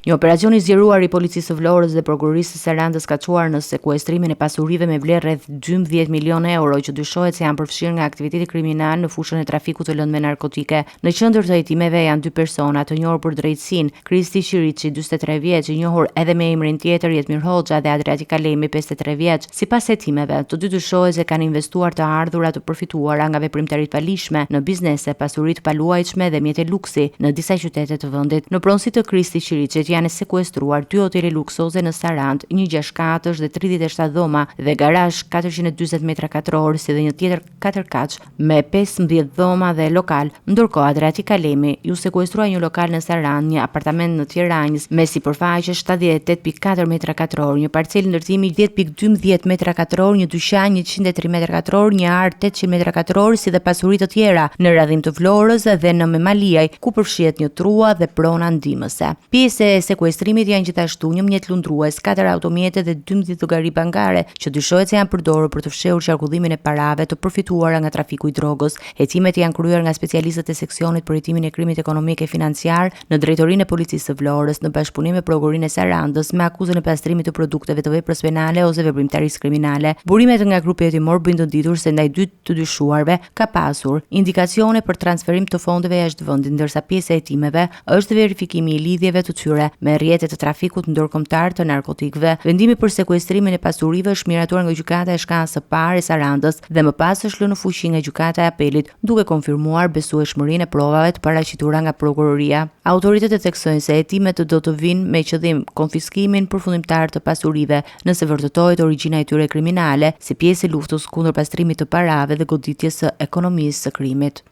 Një operacion i zgjeruar i policisë së Vlorës dhe prokurorisë së Sarandës ka çuar në sekuestrimin e pasurive me vlerë rreth 12 milionë euro që dyshohet se janë përfshirë nga aktiviteti kriminal në fushën e trafikut të lëndëve narkotike. Në qendër të hetimeve janë dy persona të njohur për drejtësinë, Kristi Qiriçi, 43 vjeç, i njohur edhe me emrin tjetër Jetmir Hoxha, dhe Adriati Kalemi, 53 vjeç. Sipas hetimeve, të dy dyshohet se kanë investuar të ardhurat të përfituara nga veprimtaritë palishme në biznese, pasuri të paluajtshme dhe mjete luksi në disa qytete të vendit. Në pronësi të Kristi Qiriçit janë sekuestruar 2 hotele luksoze në Sarandë, një 6 katësh dhe 37 dhoma dhe garazh 440 metra katror, si dhe një tjetër 4 kaç me 15 dhoma dhe lokal. Ndërkohë Adriati Kalemi ju sekuestrua një lokal në Sarandë, një apartament në Tiranës me sipërfaqe 78.4 metra katror, një parcelë ndërtimi 10.12 metra katror, një dyqan 103 metra katror, një art 800 metra katror, si dhe pasuri të tjera në radhim të Vlorës dhe në Memaliaj, ku përfshihet një trua dhe prona ndihmëse. Pjesë e sekuestrimit janë gjithashtu një mjet lundrues, 4 automjete dhe 12 llogari bankare që dyshohet se janë përdorur për të fshehur qarkullimin e parave të përfituara nga trafiku i drogës. Hetimet janë kryer nga specialistët e seksionit për hetimin e krimit ekonomik e financiar në drejtorinë e policisë së Vlorës në bashkëpunim me prokurinë e Sarandës me akuzën e pastrimit të produkteve të veprës penale ose veprimtarisë kriminale. Burimet nga grupi hetimor bëjnë të ditur se ndaj dy të dyshuarve ka pasur indikacione për transferim të fondeve jashtë vendit, ndërsa pjesë e hetimeve është verifikimi i lidhjeve të tyre me rrjetet të trafikut ndërkombëtar të narkotikëve. Vendimi për sekuestrimin e pasurive është miratuar nga gjykata e shkallës së parë e Sarandës dhe më pas është lënë në fuqi nga gjykata e apelit, duke konfirmuar besueshmërinë e provave të paraqitura nga prokuroria. Autoritetet theksojnë se hetimet do të vinë me qëllim konfiskimin përfundimtar të pasurive nëse vërtetohet origjina e tyre kriminale, si pjesë e luftës kundër pastrimit të parave dhe goditjes së ekonomisë së krimit.